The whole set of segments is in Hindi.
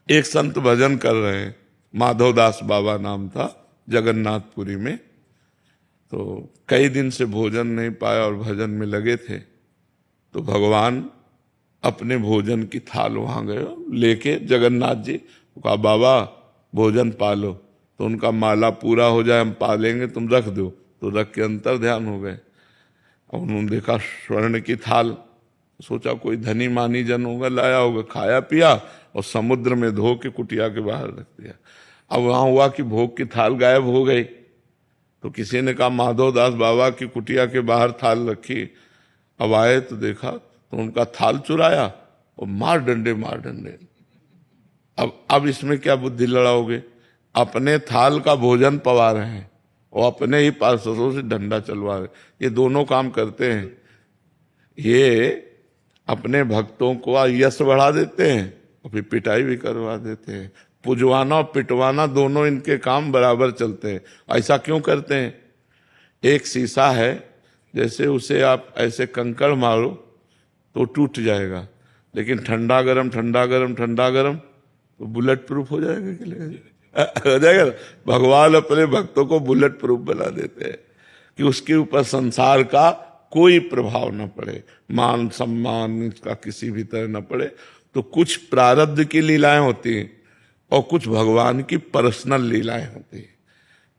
एक संत भजन कर रहे हैं, माधवदास बाबा नाम था, जगन्नाथपुरी में। तो कई दिन से भोजन नहीं पाया और भजन में लगे थे। तो भगवान अपने भोजन की थाल वहां गए लेके, जगन्नाथ जी कहा बाबा भोजन पालो। तो उनका माला पूरा हो जाए हम पालेंगे, तुम रख दो। तो रख के अंतर ध्यान हो गए। और उन्होंने देखा स्वर्ण की थाल, सोचा कोई धनी मानी जन होगा, लाया होगा, खाया पिया और समुद्र में धो के कुटिया के बाहर रख दिया। अब वहां हुआ कि भोग की थाल गायब हो गई। तो किसी ने कहा माधवदास बाबा की कुटिया के बाहर थाल रखी। अब आए तो देखा तो उनका थाल चुराया और मार डंडे मार डंडे। अब इसमें क्या बुद्धि लड़ाओगे? अपने थाल का भोजन पवा रहे हैं और अपने ही पार्षदों से डंडा चलवा रहे। ये दोनों काम करते हैं। ये अपने भक्तों को यश बढ़ा देते हैं और फिर पिटाई भी करवा देते हैं। पुजवाना और पिटवाना दोनों इनके काम बराबर चलते हैं। ऐसा क्यों करते हैं? एक शीशा है, जैसे उसे आप ऐसे कंकड़ मारो तो टूट जाएगा, लेकिन ठंडा गरम ठंडा गरम ठंडा गरम तो बुलेट प्रूफ हो जाएगा कि हो जाएगा। भगवान अपने भक्तों को बुलेट प्रूफ बना देते हैं कि उसके ऊपर संसार का कोई प्रभाव न पड़े, मान सम्मान इसका किसी भी तरह न पड़े। तो कुछ प्रारब्ध की लीलाएं होती हैं और कुछ भगवान की पर्सनल लीलाएं होती हैं,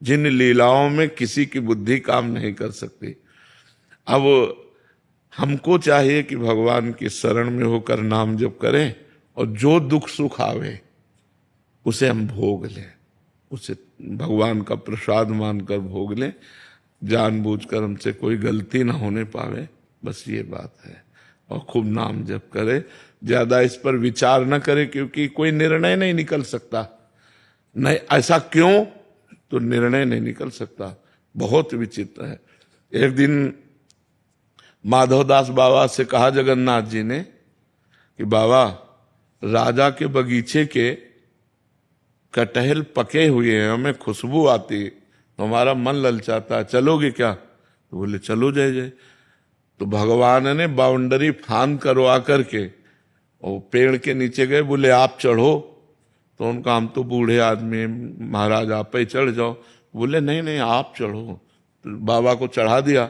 जिन लीलाओं में किसी की बुद्धि काम नहीं कर सकती। अब हमको चाहिए कि भगवान की शरण में होकर नाम जप करें और जो दुख सुख आवे उसे हम भोग लें, उसे भगवान का प्रसाद मानकर भोग लें। जानबूझकर हमसे कोई गलती ना होने पावे, बस ये बात है। और खूब नाम जप करे, ज्यादा इस पर विचार न करे, क्योंकि कोई निर्णय नहीं निकल सकता। नहीं ऐसा क्यों, तो निर्णय नहीं निकल सकता। बहुत विचित्र है। एक दिन माधवदास बाबा से कहा जगन्नाथ जी ने कि बाबा राजा के बगीचे के कटहल पके हुए हैं, हमें खुशबू आती, तो हमारा मन ललचाता है, चलोगे क्या? तो बोले चलो जय जय। तो भगवान ने बाउंड्री फांद करवा करके और पेड़ के नीचे गए, बोले आप चढ़ो। तो उनका हम तो बूढ़े आदमी, महाराज आप ही चढ़ जाओ। बोले नहीं नहीं आप चढ़ो। तो बाबा को चढ़ा दिया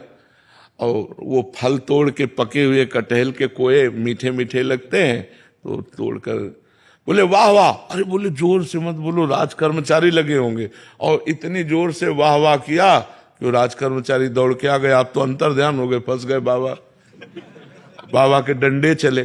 और वो फल तोड़ के, पके हुए कटहल के कोए मीठे मीठे लगते हैं, तो तोड़कर बोले वाह वाह। अरे बोले जोर से मत बोलो, राज कर्मचारी लगे होंगे। और इतनी जोर से वाह वाह किया कि राज कर्मचारी दौड़ के आ गए। आप तो अंतर ध्यान हो गए, फंस गए बाबा। बाबा के डंडे चले।